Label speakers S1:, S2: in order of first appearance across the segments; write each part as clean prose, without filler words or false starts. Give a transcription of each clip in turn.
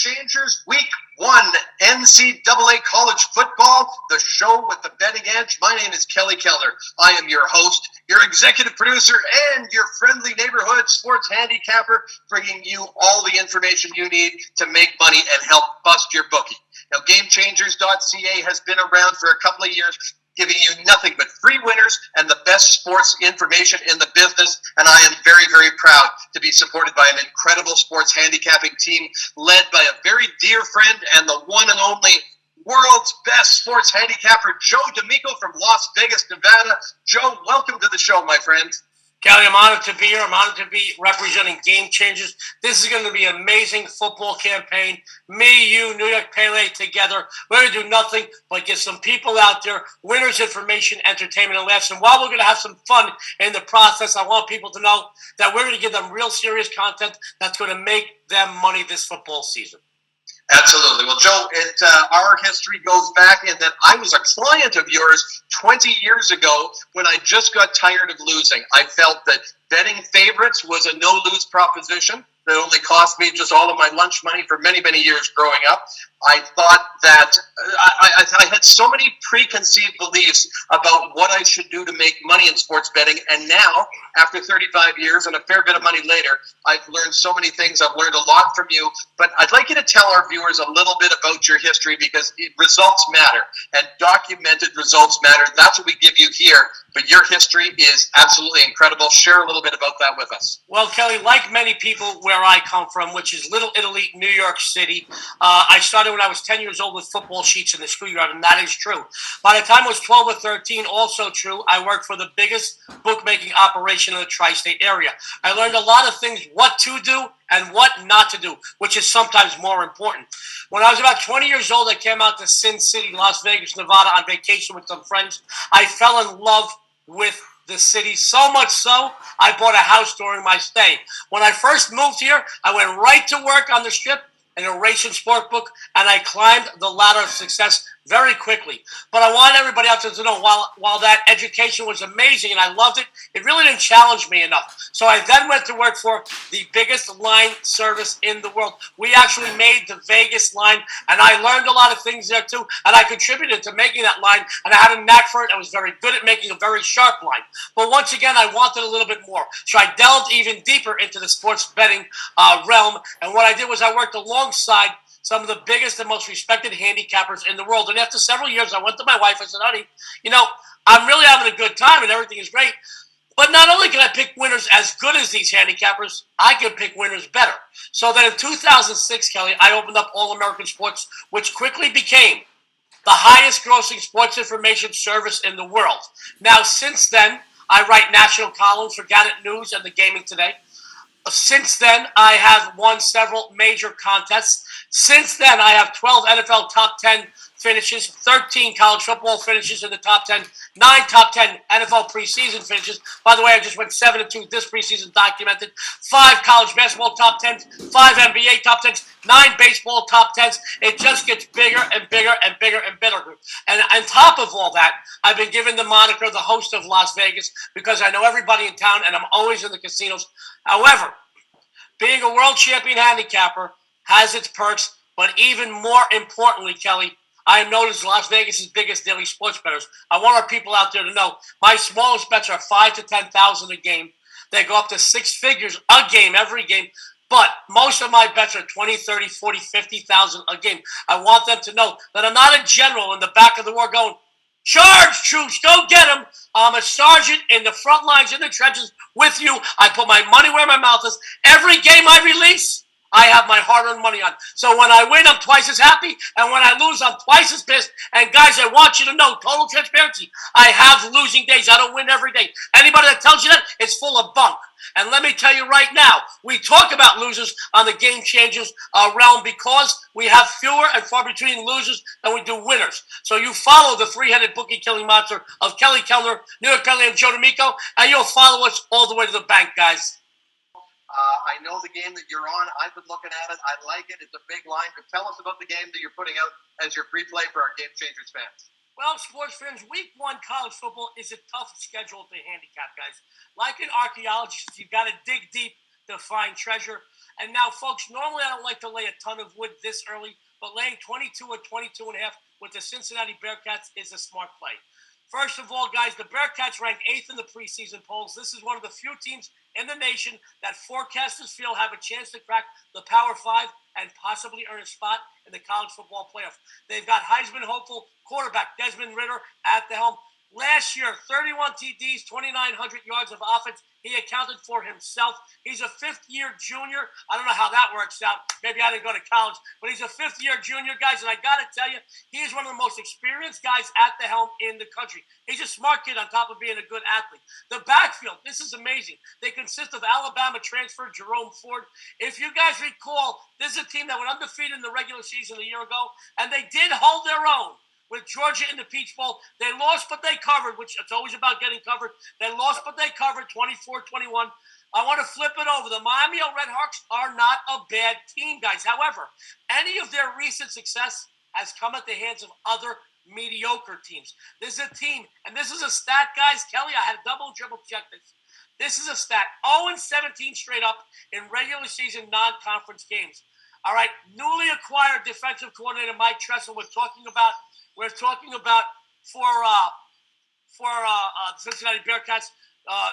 S1: Changers Week 1 NCAA College Football, the show with the betting edge. My name is Kelly Keller. I am your host, your executive producer, and your friendly neighborhood sports handicapper, bringing you all the information you need to make money and help bust your bookie. Now, GameChangerz.ca has been around for a couple of years, giving you nothing but free winners and the best sports information in the business. And I am very, very proud to be supported by an incredible sports handicapping team led by a very dear friend and the one and only world's best sports handicapper, Joe D'Amico from Las Vegas, Nevada. Joe, welcome to the show, my friend.
S2: Kelly, I'm honored to be here. I'm honored to be representing GameChangerz. This is going to be an amazing football campaign. Me, you, New York Pele together. We're going to do nothing but get some people out there, winners, information, entertainment, and laughs. And while we're going to have some fun in the process, I want people to know that we're going to give them real serious content that's going to make them money this football season.
S1: Absolutely. Well, Joe, our history goes back in that I was a client of yours 20 years ago when I just got tired of losing. I felt that betting favorites was a no-lose proposition that only cost me just all of my lunch money for many, many years growing up. I thought that I had so many preconceived beliefs about what I should do to make money in sports betting. And now, after 35 years and a fair bit of money later, I've learned so many things. I've learned a lot from you. But I'd like you to tell our viewers a little bit about your history, because results matter and documented results matter. That's what we give you here. But your history is absolutely incredible. Share a little bit about that with us.
S2: Well, Kelly, like many people where I come from, which is Little Italy, New York City, I started when I was 10 years old with football sheets in the schoolyard, and that is true. By the time I was 12 or 13, also true, I worked for the biggest bookmaking operation in the tri-state area. I learned a lot of things, what to do and what not to do, which is sometimes more important. When I was about 20 years old, I came out to Sin City, Las Vegas, Nevada on vacation with some friends. I fell in love with the city, so much so, I bought a house during my stay. When I first moved here, I went right to work on the strip in a racing sport book, and I climbed the ladder of success very quickly. But I want everybody out there to know, while that education was amazing and I loved it, it really didn't challenge me enough. So I then went to work for the biggest line service in the world. We actually made the Vegas line, and I learned a lot of things there too, and I contributed to making that line, and I had a knack for it. I was very good at making a very sharp line. But once again, I wanted a little bit more. So I delved even deeper into the sports betting realm, and what I did was I worked alongside some of the biggest and most respected handicappers in the world. And after several years, I went to my wife. I said, honey, I'm really having a good time and everything is great. But not only can I pick winners as good as these handicappers, I can pick winners better. So then in 2006, Kelly, I opened up All American Sports, which quickly became the highest grossing sports information service in the world. Now, since then, I write national columns for Gannett News and the Gaming Today. Since then, I have won several major contests. Since then, I have 12 NFL top 10 finishes, 13 college football finishes in the top 10, 9 top 10 NFL preseason finishes. By the way, I just went 7-2 this preseason documented. 5 college basketball top 10s, 5 NBA top 10s, 9 baseball top 10s. It just gets bigger and bigger and bigger and bigger. And on top of all that, I've been given the moniker the host of Las Vegas because I know everybody in town and I'm always in the casinos. However, being a world champion handicapper has its perks, but even more importantly, Kelly, I am known as Las Vegas' biggest daily sports bettors. I want our people out there to know my smallest bets are 5 to 10,000 a game. They go up to 6 figures a game, every game. But most of my bets are 20, 30, 40, 50,000 a game. I want them to know that I'm not a general in the back of the war going, charge, troops, go get them. I'm a sergeant in the front lines, in the trenches with you. I put my money where my mouth is. Every game I release, I have my hard-earned money on. So when I win, I'm twice as happy. And when I lose, I'm twice as pissed. And guys, I want you to know, total transparency, I have losing days. I don't win every day. Anybody that tells you that is full of bunk. And let me tell you right now, we talk about losers on the GameChangerz realm because we have fewer and far between losers than we do winners. So you follow the three-headed bookie killing monster of Kelly Keller, New York Kelly, and Joe D'Amico, and you'll follow us all the way to the bank, guys.
S1: I know the game that you're on. I've been looking at it. I like it. It's a big line. But tell us about the game that you're putting out as your free play for our GameChangerz fans.
S2: Well, sports fans, week 1 college football is a tough schedule to handicap, guys. Like an archaeologist, you've got to dig deep to find treasure. And now, folks, normally I don't like to lay a ton of wood this early, but laying 22 or 22 and a half with the Cincinnati Bearcats is a smart play. First of all, guys, the Bearcats ranked 8th in the preseason polls. This is one of the few teams in the nation that forecasters feel have a chance to crack the Power 5 and possibly earn a spot in the college football playoff. They've got Heisman hopeful quarterback Desmond Ridder at the helm. Last year, 31 TDs, 2,900 yards of offense. He accounted for himself. He's a fifth-year junior. I don't know how that works out. Maybe I didn't go to college, but he's a fifth-year junior, guys, and I got to tell you, he is one of the most experienced guys at the helm in the country. He's a smart kid on top of being a good athlete. The backfield, this is amazing. They consist of Alabama transfer Jerome Ford. If you guys recall, this is a team that went undefeated in the regular season a year ago, and they did hold their own with Georgia in the Peach Bowl. They lost, but they covered, which it's always about getting covered. They lost, but they covered 24-21. I want to flip it over. The Miami Redhawks are not a bad team, guys. However, any of their recent success has come at the hands of other mediocre teams. This is a team, and this is a stat, guys. Kelly, I had to double and triple check this. This is a stat. 0-17 straight up in regular season non-conference games. All right, newly acquired defensive coordinator Mike Tressel. We're talking about for Cincinnati Bearcats.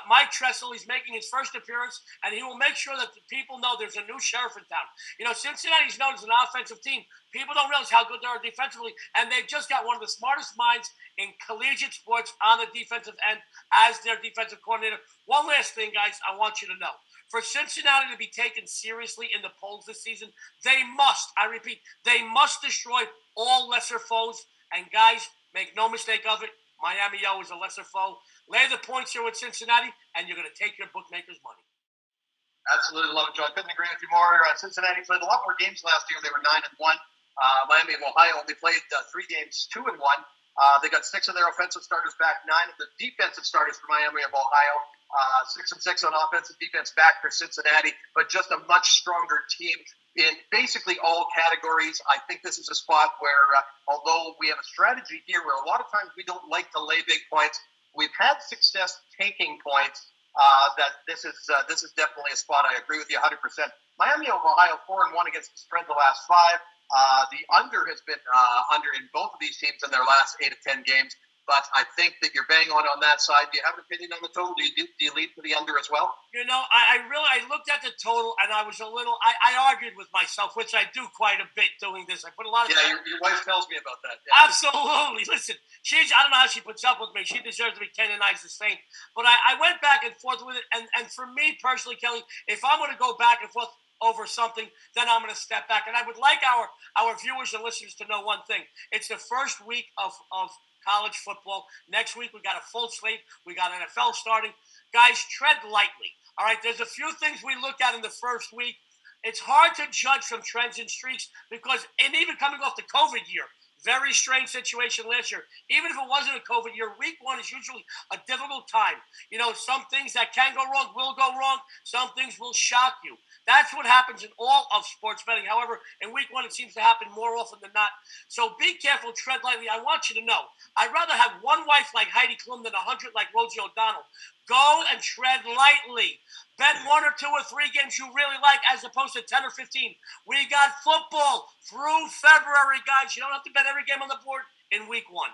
S2: Mike Tressel, he's making his first appearance, and he will make sure that the people know there's a new sheriff in town. You know, Cincinnati's known as an offensive team. People don't realize how good they are defensively, and they've just got one of the smartest minds in collegiate sports on the defensive end as their defensive coordinator. One last thing, guys, I want you to know. For Cincinnati to be taken seriously in the polls this season, they must, I repeat, they must destroy all lesser foes. And guys, make no mistake of it, Miami O is a lesser foe. Lay the points here with Cincinnati, and you're going to take your bookmakers' money.
S1: Absolutely love it, Joe. I couldn't agree with you more. Cincinnati played a lot more games last year. They were 9-1. Miami of Ohio only played 3 games, 2-1. They got 6 of their offensive starters back, 9 of the defensive starters for Miami of Ohio. 6-6 on offensive defense back for Cincinnati, but just a much stronger team in basically all categories. I think this is a spot where, although we have a strategy here where a lot of times we don't like to lay big points, we've had success taking points. That this is definitely a spot. I agree with you 100%. Miami of Ohio 4-1 against the spread the last 5. The under has been under in both of these teams in their last 8 to 10 games. But I think that you're bang on that side. Do you have an opinion on the total? Do you lead for the under as well?
S2: You know, I looked at the total, and I was a little, I argued with myself, which I do quite a bit doing this. I put a lot of
S1: time. Your wife tells me about that. Yeah.
S2: Absolutely. Listen, I don't know how she puts up with me. She deserves to be canonized as saint. But I went back and forth with it, and for me personally, Kelly, if I'm going to go back and forth over something, then I'm going to step back. And I would like our viewers and listeners to know one thing. It's the first week of college football. Next week, we got a full slate. We got NFL starting. Guys, tread lightly. All right, there's a few things we look at in the first week. It's hard to judge from trends and streaks because, and even coming off the COVID year, very strange situation last year. Even if it wasn't a COVID year, week 1 is usually a difficult time. You know, some things that can go wrong will go wrong. Some things will shock you. That's what happens in all of sports betting. However, in week 1, it seems to happen more often than not. So be careful, tread lightly. I want you to know, I'd rather have one wife like Heidi Klum than 100 like Rosie O'Donnell. Go and tread lightly. Bet 1 or 2 or 3 games you really like as opposed to 10 or 15. We got football through February, guys. You don't have to bet every game on the board in week 1.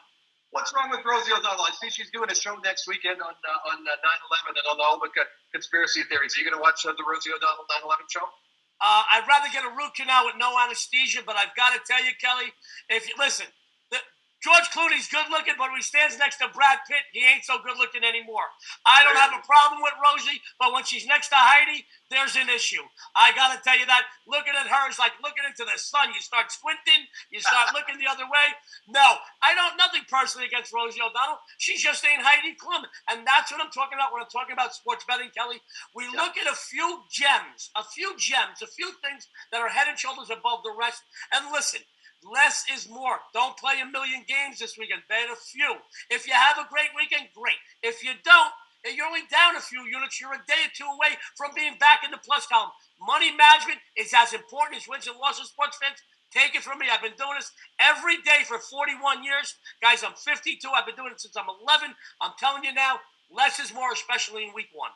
S1: What's wrong with Rosie O'Donnell? I see she's doing a show next weekend on 9/11 and on all the conspiracy theories. Are you going to watch the Rosie O'Donnell 9/11 show?
S2: I'd rather get a root canal with no anesthesia, but I've got to tell you, Kelly, if you listen, George Clooney's good looking, but when he stands next to Brad Pitt, he ain't so good looking anymore. I don't have a problem with Rosie, but when she's next to Heidi, there's an issue. I got to tell you that. Looking at her is like looking into the sun. You start squinting, you start looking the other way. No, I don't, nothing personally against Rosie O'Donnell. She just ain't Heidi Klum. And that's what I'm talking about when I'm talking about sports betting, Kelly. We look at a few gems, a few things that are head and shoulders above the rest. And listen, less is more. Don't play a million games this weekend. Bet a few. If you have a great weekend, great. If you don't, and you're only down a few units, you're a day or 2 away from being back in the plus column. Money management is as important as wins and losses, sports fans. Take it from me. I've been doing this every day for 41 years. Guys, I'm 52. I've been doing it since I'm 11. I'm telling you now, less is more, especially in week 1.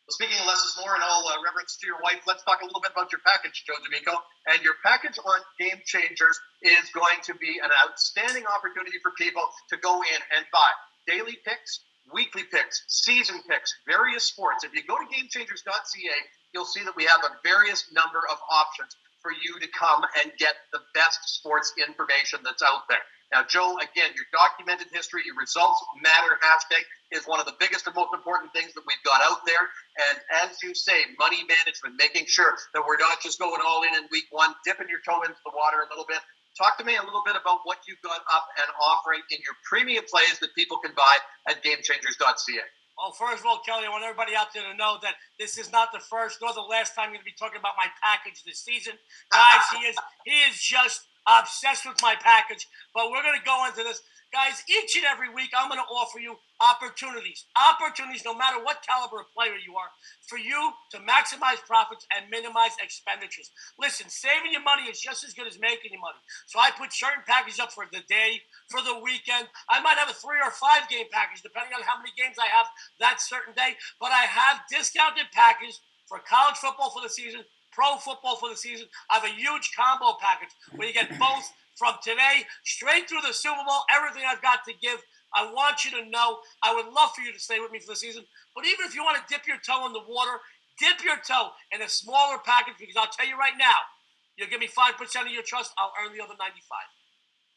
S1: Well, speaking of less is more, in all reverence to your wife, let's talk a little bit about your package, Joe D'Amico. And your package on GameChangerz is going to be an outstanding opportunity for people to go in and buy daily picks, weekly picks, season picks, various sports. If you go to GameChangerz.ca, you'll see that we have a various number of options for you to come and get the best sports information that's out there. Now, Joe, again, your documented history, your results matter hashtag is one of the biggest and most important things that we've got out there. And as you say, money management, making sure that we're not just going all in week one, dipping your toe into the water a little bit. Talk to me a little bit about what you've got up and offering in your premium plays that people can buy at GameChangerz.ca.
S2: Well, first of all, Kelly, I want everybody out there to know that this is not the first nor the last time I'm going to be talking about my package this season. Guys, he is just obsessed with my package, but we're going to go into this. Guys, each and every week, I'm going to offer you opportunities, no matter what caliber of player you are, for you to maximize profits and minimize expenditures. Listen, saving your money is just as good as making your money. So I put certain packages up for the day, for the weekend. I might have a 3 or 5 game package, depending on how many games I have that certain day, but I have discounted packages for college football for the season, pro football for the season. I have a huge combo package where you get both from today straight through the Super Bowl, everything I've got to give. I want you to know, I would love for you to stay with me for the season, but even if you want to dip your toe in the water, dip your toe in a smaller package, because I'll tell you right now, you'll give me 5% of your trust, I'll earn the other 95.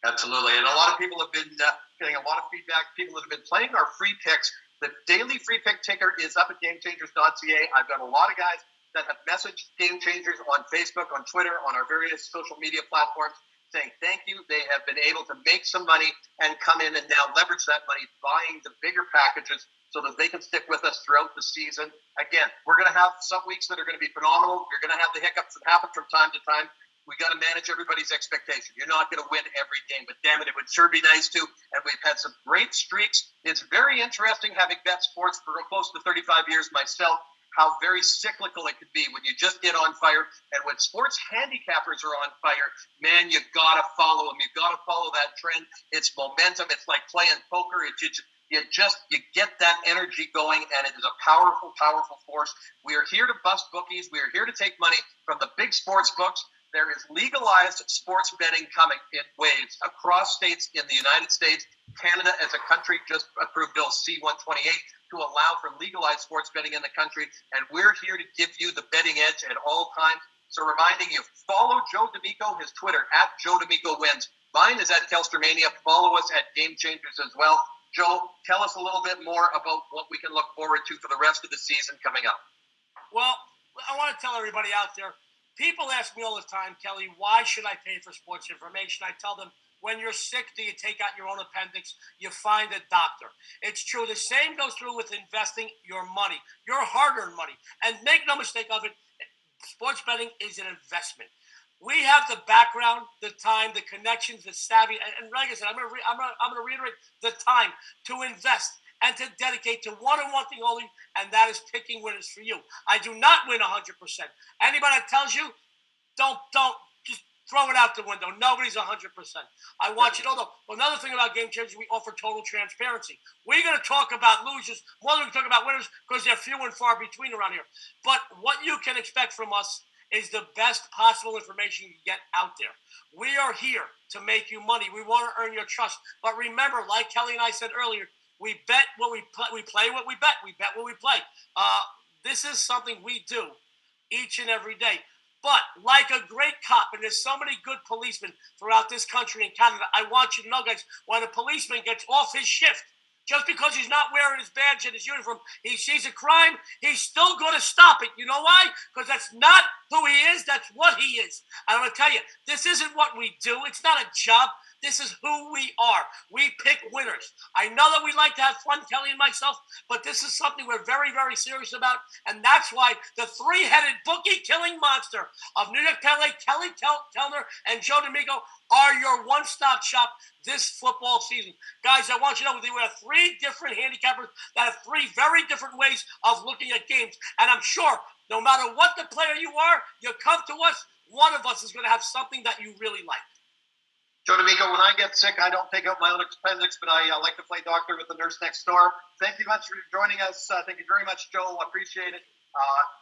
S1: Absolutely. And a lot of people have been getting a lot of feedback. People that have been playing our free picks. The daily free pick ticker is up at GameChangerz.ca. I've got a lot of guys that have messaged GameChangerz on Facebook, on Twitter, on our various social media platforms, saying thank you. They have been able to make some money and come in and now leverage that money buying the bigger packages so that they can stick with us throughout the season. Again, we're going to have some weeks that are going to be phenomenal. You're going to have the hiccups that happen from time to time. We got to manage everybody's expectation. You're not going to win every game, but damn it, it would sure be nice to. And we've had some great streaks. It's very interesting having bet sports for close to 35 years myself, how very cyclical it could be when you just get on fire. And when sports handicappers are on fire, man, you got to follow them. You got to follow that trend. It's momentum. It's like playing poker. You get that energy going, and it is a powerful, powerful force. We are here to bust bookies. We are here to take money from the big sports books. There is legalized sports betting coming in waves across states in the United States. Canada as a country just approved Bill C-128 to allow for legalized sports betting in the country. And we're here to give you the betting edge at all times. So reminding you, follow Joe D'Amico, his Twitter, at Joe D'Amico Wins. Mine is at Kelstermania. Follow us at GameChangerz as well. Joe, tell us a little bit more about what we can look forward to for the rest of the season coming up.
S2: Well, I want to tell everybody out there, people ask me all the time, Kelly, why should I pay for sports information? I tell them, when you're sick, do you take out your own appendix? You find a doctor. It's true. The same goes through with investing your money, your hard-earned money. And make no mistake of it, sports betting is an investment. We have the background, the time, the connections, the savvy, and like I said, I'm going to reiterate the time to invest and to dedicate to one and one thing only, and that is picking winners for you. I do not win 100%. Anybody that tells you, don't just throw it out the window. Nobody's 100%. I want you to know, though, another thing about GameChangerz, we offer total transparency. We're going to talk about losers more than we talk about winners because they're few and far between around here. But what you can expect from us is the best possible information you can get out there. We are here to make you money. We want to earn your trust. But remember, like Kelly and I said earlier, we bet what we play. We play what we bet. We bet what we play. This is something we do each and every day. But like a great cop, and there's so many good policemen throughout this country and Canada, I want you to know, guys, when a policeman gets off his shift, just because he's not wearing his badge and his uniform, he sees a crime, he's still going to stop it. You know why? Because that's not who he is, that's what he is. I'm going to tell you, this isn't what we do. It's not a job. This is who we are. We pick winners. I know that we like to have fun, Kelly and myself, but this is something we're very, very serious about, and that's why the three-headed bookie-killing monster of New York Pele, Kelly Kellner, and Joe D'Amico are your one-stop shop this football season. Guys, I want you to know we have 3 different handicappers that have 3 very different ways of looking at games, and I'm sure no matter what the player you are, you come to us, one of us is going to have something that you really like.
S1: Joe D'Amico, when I get sick, I don't take out my own appendix, but I like to play doctor with the nurse next door. Thank you much for joining us. Thank you very much, Joe. I appreciate it.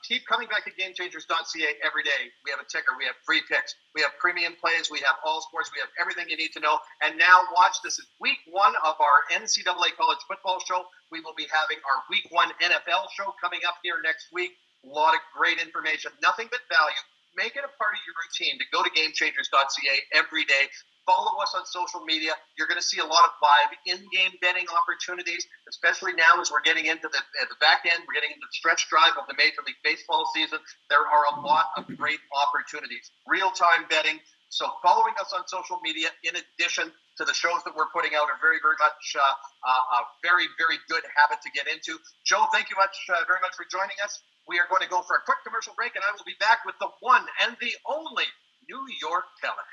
S1: Keep coming back to GameChangerz.ca every day. We have a ticker. We have free picks. We have premium plays. We have all sports. We have everything you need to know. And now watch. This is week 1 of our NCAA college football show. We will be having our week 1 NFL show coming up here next week. A lot of great information. Nothing but value. Make it a part of your routine to go to GameChangerz.ca every day. Follow us on social media. You're going to see a lot of live in-game betting opportunities, especially now as we're getting into the back end. We're getting into the stretch drive of the Major League Baseball season. There are a lot of great opportunities. Real-time betting. So following us on social media, in addition to the shows that we're putting out, are very, very much a very, very good habit to get into. Joe, thank you very much for joining us. We are going to go for a quick commercial break, and I will be back with the one and the only New York Pelican.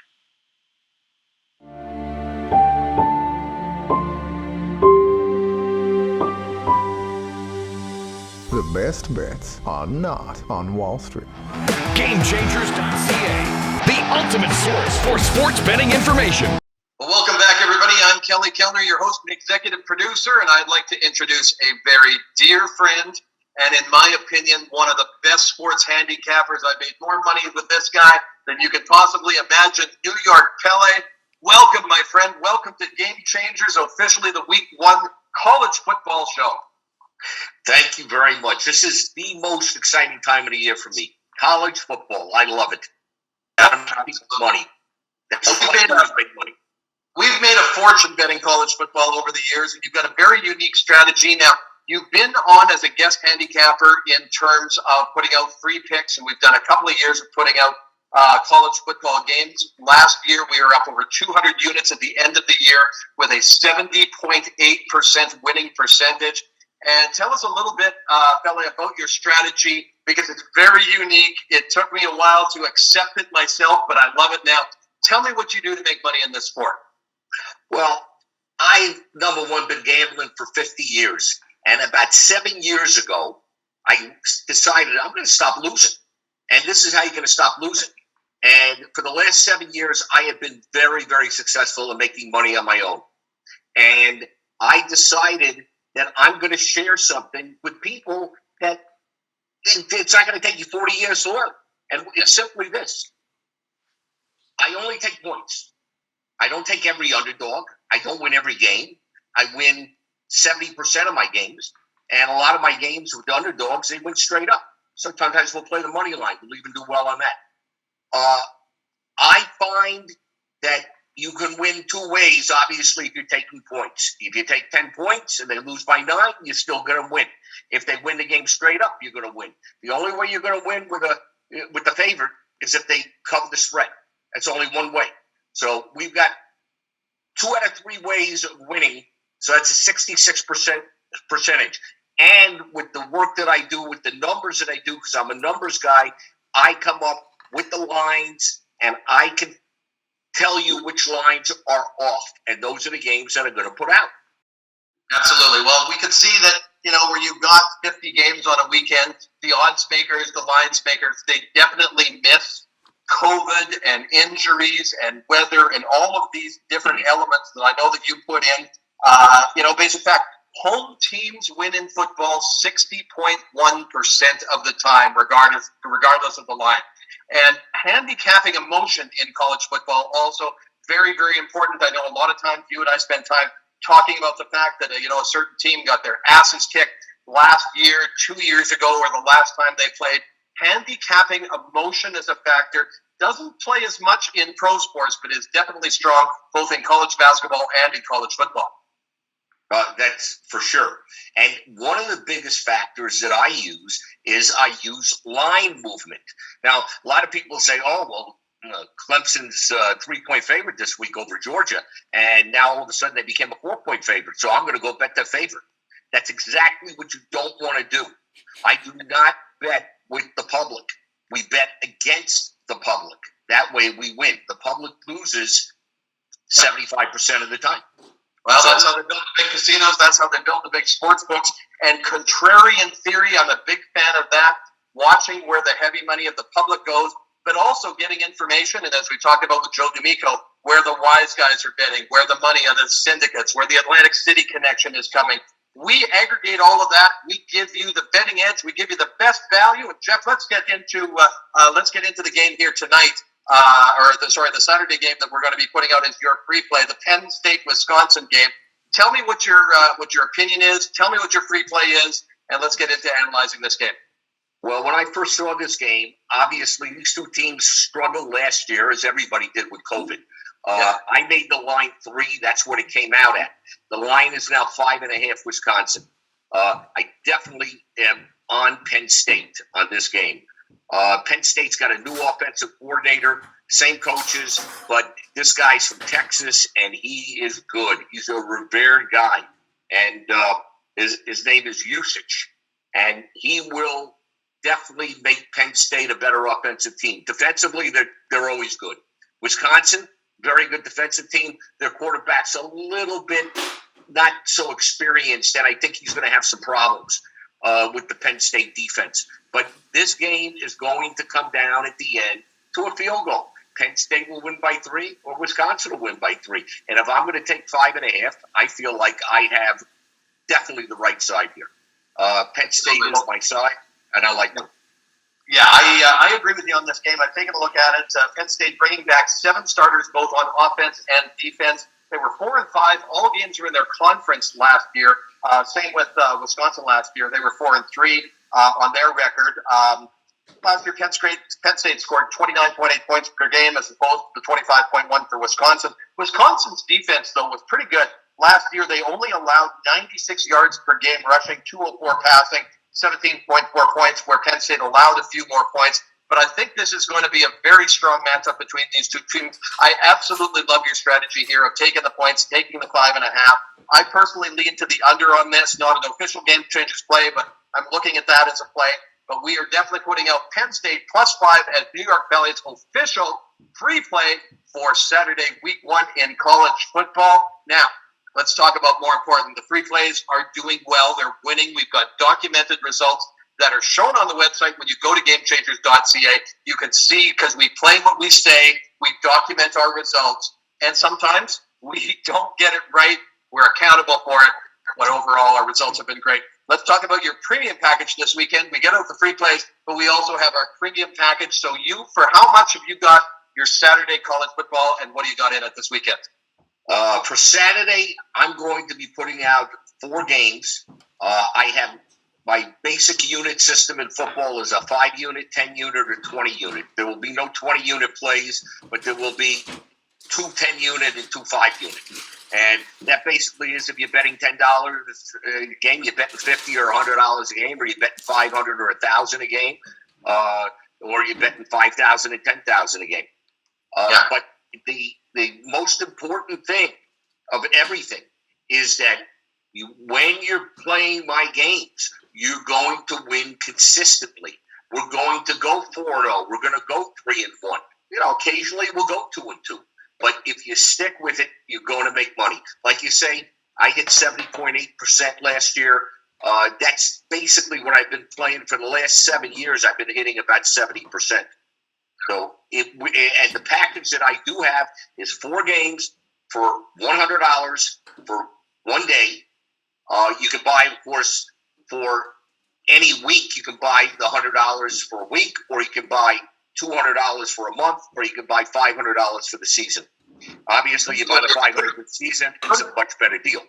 S3: The best bets are not on Wall Street.
S4: GameChangerz.ca, the ultimate source for sports betting information.
S1: Well, welcome back, everybody. I'm Kelly Kellner, your host and executive producer, and I'd like to introduce a very dear friend, and in my opinion, one of the best sports handicappers. I've made more money with this guy than you could possibly imagine. New York Pele. Welcome, my friend. Welcome to GameChangerz, officially the week 1 college football show.
S5: Thank you very much. This is the most exciting time of the year for me. College football. I love it. Money.
S1: We've made a fortune betting college football over the years, and you've got a very unique strategy. Now, you've been on as a guest handicapper in terms of putting out free picks, and we've done a couple of years of putting out college football games. Last year, we were up over 200 units at the end of the year with a 70.8% winning percentage. And tell us a little bit, Pele, about your strategy, because it's very unique. It took me a while to accept it myself, but I love it now. Tell me what you do to make money in this sport.
S5: Well, I've, number one, been gambling for 50 years. And about 7 years ago, I decided I'm going to stop losing. And this is how you're going to stop losing. And for the last 7 years, I have been very, very successful in making money on my own. And I decided that I'm going to share something with people that it's not going to take you 40 years to learn. And it's simply this. I only take points. I don't take every underdog. I don't win every game. I win 70% of my games. And a lot of my games with the underdogs, they win straight up. Sometimes we'll play the money line. We'll even do well on that. I find that you can win 2 ways, obviously, if you're taking points. If you take 10 points and they lose by 9, you're still going to win. If they win the game straight up, you're going to win. The only way you're going to win with the favorite is if they cover the spread. That's only one way. So we've got 2 out of 3 ways of winning. So that's a 66% percentage. And with the work that I do, with the numbers that I do, because I'm a numbers guy, I come up with the lines and I can tell you which lines are off. And those are the games that I'm going to put out.
S1: Absolutely. Well, we could see that, where you've got 50 games on a weekend, the odds makers, the lines makers, they definitely miss COVID and injuries and weather and all of these different elements that I know that you put in. Basic fact, home teams win in football 60.1% of the time, regardless of the line. And handicapping emotion in college football also very, very important. I know a lot of times you and I spend time talking about the fact that, a certain team got their asses kicked last year, 2 years ago, or the last time they played. Handicapping emotion as a factor doesn't play as much in pro sports, but is definitely strong both in college basketball and in college football.
S5: That's for sure. And one of the biggest factors that I use is I use line movement. Now, a lot of people say, Clemson's 3-point favorite this week over Georgia, and now all of a sudden they became a 4-point favorite, so I'm going to go bet their favorite. That's exactly what you don't want to do. I do not bet with the public. We bet against the public. That way we win. The public loses 75% of the time.
S1: Well, that's how they build the big casinos. That's how they build the big sports books. And contrarian theory, I'm a big fan of that, watching where the heavy money of the public goes, but also getting information. And as we talked about with Joe D'Amico, where the wise guys are betting, where the money of the syndicates, where the Atlantic City connection is coming. We aggregate all of that. We give you the betting edge. We give you the best value. And Jeff, let's get into the game here tonight, the Saturday game that we're going to be putting out as your free play, the Penn State Wisconsin game. Tell me what your opinion is. Tell me what your free play is, and let's get into analyzing this game.
S5: Well, when I first saw this game, obviously these two teams struggled last year, as everybody did with COVID. I made the line 3. That's what it came out at. The line is now 5.5 Wisconsin. I definitely am on Penn State on this game. Penn State's got a new offensive coordinator, same coaches, but this guy's from Texas, and he is good. He's a revered guy, and his name is Usage, and he will definitely make Penn State a better offensive team. Defensively, they're always good. Wisconsin, very good defensive team. Their quarterback's a little bit not so experienced, and I think he's going to have some problems with the Penn State defense. But this game is going to come down at the end to a field goal. Penn State will win by 3, or Wisconsin will win by 3. And if I'm going to take 5.5, I feel like I have definitely the right side here. Penn State is my side, and I like them.
S1: Yeah, I agree with you on this game. I've taken a look at it. Penn State bringing back 7 starters, both on offense and defense. They were 4 and 5. All games were in their conference last year. Same with Wisconsin last year. They were 4 and 3 on their record. Last year, Penn State scored 29.8 points per game as opposed to the 25.1 for Wisconsin. Wisconsin's defense, though, was pretty good. Last year, they only allowed 96 yards per game rushing, 204 passing, 17.4 points, where Penn State allowed a few more points. But I think this is going to be a very strong matchup between these two teams. I absolutely love your strategy here of taking the points, taking the 5.5. I personally lean to the under on this, not an official GameChangerz play, but I'm looking at that as a play. But we are definitely putting out Penn State +5 as New York Valley's official free play for Saturday, week 1 in college football. Now, let's talk about more important. The free plays are doing well. They're winning. We've got documented results that are shown on the website. When you go to GameChangerz.ca, you can see, because we play what we say, we document our results, and sometimes we don't get it right. We're accountable for it, but overall our results have been great. Let's talk about your premium package this weekend. We get out the free plays, but we also have our premium package. So for how much have you got your Saturday college football, and what do you got in it this weekend?
S5: For Saturday, I'm going to be putting out 4 games. I have my basic unit system in football is a 5-unit, 10-unit, or 20-unit. There will be no 20-unit plays, but there will be 2 10-unit and 2 5-unit. And that basically is, if you're betting $10 a game, you're betting $50 or $100 a game, or you're betting $500 or $1,000 a game, or you're betting $5,000 and $10,000 a game. But the most important thing of everything is that when you're playing my games, you're going to win consistently. We're going to go 4-0. We're going to go 3-1. Occasionally we'll go 2-2. But if you stick with it, you're going to make money. Like you say, I hit 70.8% last year. That's basically what I've been playing for the last 7 years. I've been hitting about 70%. So, and the package that I do have is 4 games for $100 for 1 day. You can buy, of course, for any week. You can buy the $100 for a week, or you can buy $200 for a month, or you can buy $500 for the season. Obviously, you buy the $500 for the season, it's a much better deal.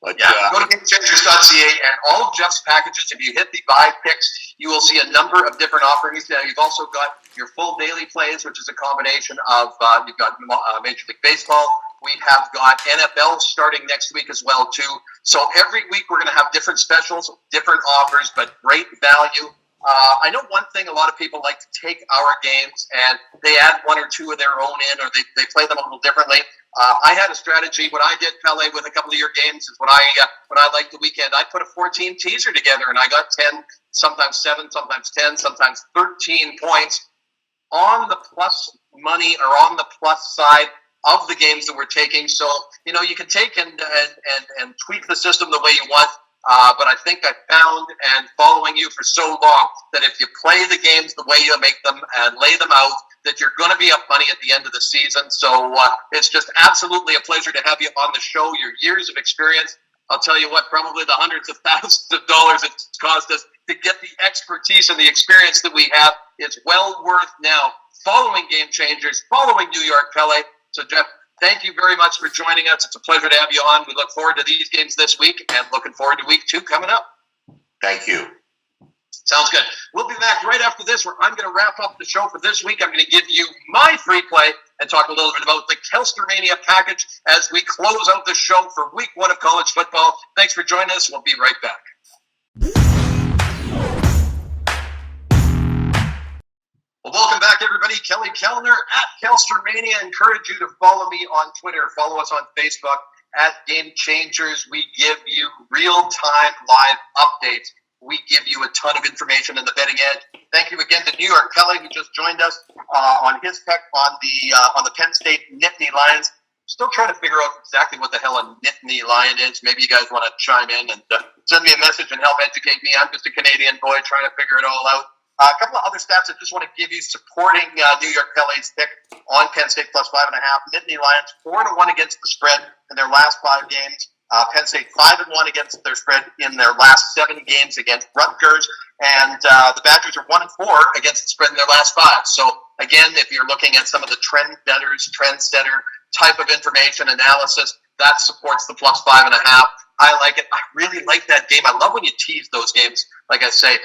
S5: But,
S1: go to GameChangerz.ca, and all of Jeff's packages, if you hit the buy picks, you will see a number of different offerings. Now, you've also got your full daily plays, which is a combination of, you've got Major League Baseball. We have got NFL starting next week as well, too. So every week we're going to have different specials, different offers, but great value. I know one thing, a lot of people like to take our games and they add 1 or 2 of their own in, or they play them a little differently. I had a strategy. What I did, Pele, with a couple of your games is what I liked the weekend. I put a 14 teaser together, and I got 10, sometimes 7, sometimes 10, sometimes 13 points on the plus money, or on the plus side of the games that we're taking. So, you can take and tweak the system the way you want. But I think I found, and following you for so long, that if you play the games the way you make them and lay them out, that you're going to be up money at the end of the season. So it's just absolutely a pleasure to have you on the show. Your years of experience, I'll tell you what, probably the hundreds of thousands of dollars it's cost us to get the expertise and the experience that we have is well worth now following GameChangerz, following New York Pele. So, Jeff, thank you very much for joining us. It's a pleasure to have you on. We look forward to these games this week and looking forward to week 2 coming up.
S5: Thank you.
S1: Sounds good. We'll be back right after this, where I'm going to wrap up the show for this week. I'm going to give you my free play and talk a little bit about the Kelstermania package as we close out the show for week 1 of college football. Thanks for joining us. We'll be right back. Well, welcome back, everybody. Kelly Kellner at Kelstermania. I encourage you to follow me on Twitter. Follow us on Facebook at GameChangerz. We give you real-time live updates. We give you a ton of information in the betting edge. Thank you again to New York Pele, who just joined us on his pick on the Penn State Nittany Lions. Still trying to figure out exactly what the hell a Nittany Lion is. Maybe you guys want to chime in and send me a message and help educate me. I'm just a Canadian boy trying to figure it all out. A couple of other stats I just want to give you supporting New York Pele's pick on Penn State plus 5.5. Nittany Lions 4-1 against the spread in their last 5 games. Penn State 5-1 against their spread in their last 7 games against Rutgers, and the Badgers are 1-4 against the spread in their last 5. So again, if you're looking at some of the trendsetter type of information analysis, that supports the plus 5.5. I like it. I really like that game. I love when you tease those games. Like I say,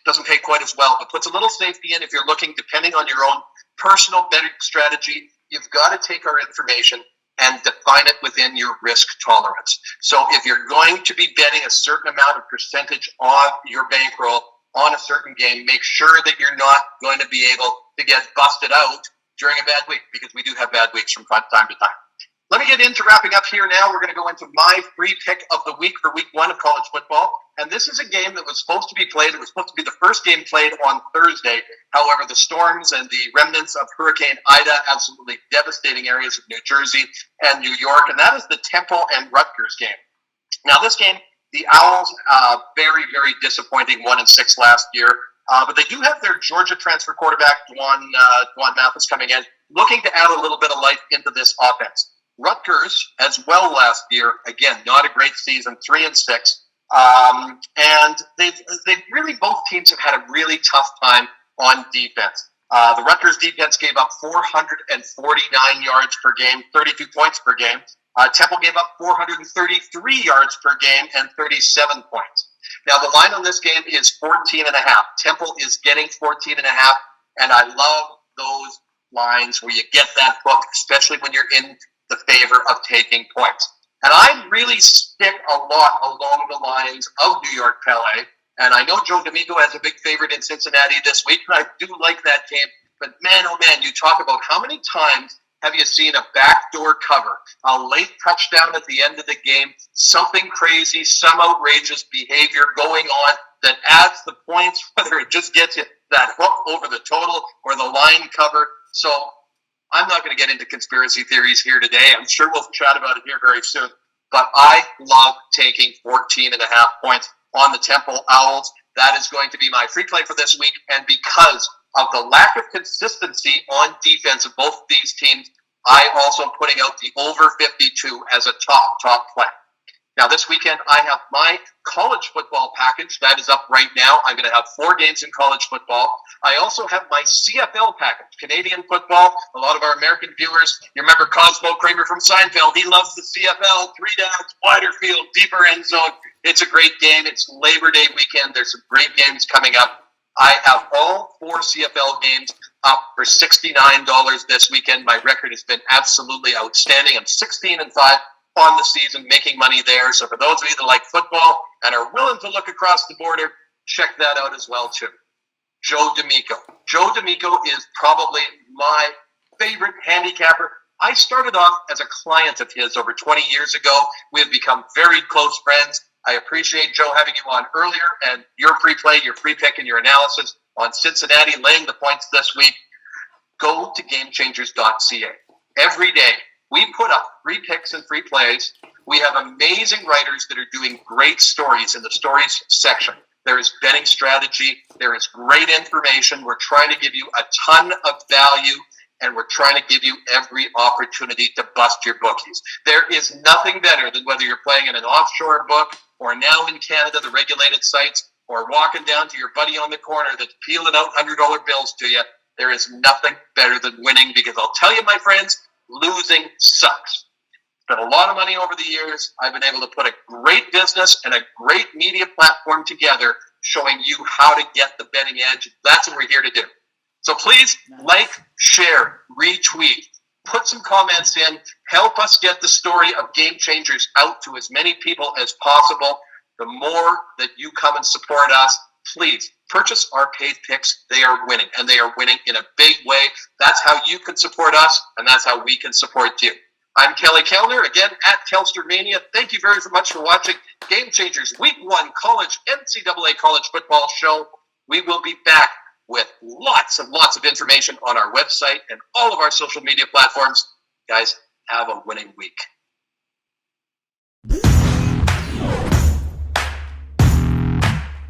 S1: doesn't pay quite as well, but puts a little safety in if you're looking, depending on your own personal betting strategy. You've got to take our information and define it within your risk tolerance. So if you're going to be betting a certain amount of percentage on your bankroll on a certain game, make sure that you're not going to be able to get busted out during a bad week, because we do have bad weeks from time to time. Let me get into wrapping up here now. We're going to go into my free pick of the week for week 1 of college football. And this is a game that was supposed to be played. It was supposed to be the first game played on Thursday. However, the storms and the remnants of Hurricane Ida absolutely devastating areas of New Jersey and New York. And that is the Temple and Rutgers game. Now, this game, the Owls, very, very disappointing, 1-6 last year. But they do have their Georgia transfer quarterback, Dwan Mathis, coming in, looking to add a little bit of life into this offense. Rutgers, as well last year, again, not a great season, 3-6. And they've really, both teams have had a really tough time on defense. The Rutgers defense gave up 449 yards per game, 32 points per game. Temple gave up 433 yards per game and 37 points. Now, the line on this game is 14.5. Temple is getting 14.5, and I love those lines where you get that book, especially when you're in the favor of taking points. And I really stick a lot along the lines of New York Pele. And I know Joe D'Amico has a big favorite in Cincinnati this week, and I do like that game. But man, oh man, you talk about how many times have you seen a backdoor cover, a late touchdown at the end of the game, something crazy, some outrageous behavior going on that adds the points, whether it just gets you that hook over the total or the line cover. So I'm not going to get into conspiracy theories here today. I'm sure we'll chat about it here very soon. But I love taking 14.5 points on the Temple Owls. That is going to be my free play for this week. And because of the lack of consistency on defense of both these teams, I also am putting out the over 52 as a top play. Now, this weekend, I have my college football package. That is up right now. I'm going to have 4 games in college football. I also have my CFL package, Canadian football. A lot of our American viewers, you remember Cosmo Kramer from Seinfeld. He loves the CFL, 3 downs, wider field, deeper end zone. It's a great game. It's Labor Day weekend. There's some great games coming up. I have all 4 CFL games up for $69 this weekend. My record has been absolutely outstanding. I'm 16-5 on the season, making money there. So for those of you that like football and are willing to look across the border, check that out as well too. Joe D'Amico. Joe D'Amico is probably my favorite handicapper. I started off as a client of his over 20 years ago. We have become very close friends. I appreciate Joe having you on earlier, and your free play, your free pick, and your analysis on Cincinnati laying the points this week. Go to GameChangerz.ca. Every day, we put up free picks and free plays We have amazing writers that are doing great stories in the stories section. There is betting strategy. There is great information. We're trying to give you a ton of value, and we're trying to give you every opportunity to bust your bookies. There is nothing better than whether you're playing in an offshore book or now in Canada, the regulated sites, or walking down to your buddy on the corner that's peeling out $100 bills to you. There is nothing better than winning, because I'll tell you, my friends, losing sucks. Spent a lot of money over the years. I've been able to put a great business and a great media platform together showing you how to get the betting edge. That's what we're here to do. So please like, share, retweet, put some comments in, help us get the story of Game Changers out to as many people as possible. The more that you come and support us, please purchase our paid picks. They are winning, and they are winning in a big way. That's how you can support us, and that's how we can support you. I'm Kelly Kellner, again, at Kelstermania. Thank you very much for watching Game Changers Week 1 College NCAA College Football Show. We will be back with lots and lots of information on our website and all of our social media platforms. Guys, have a winning week.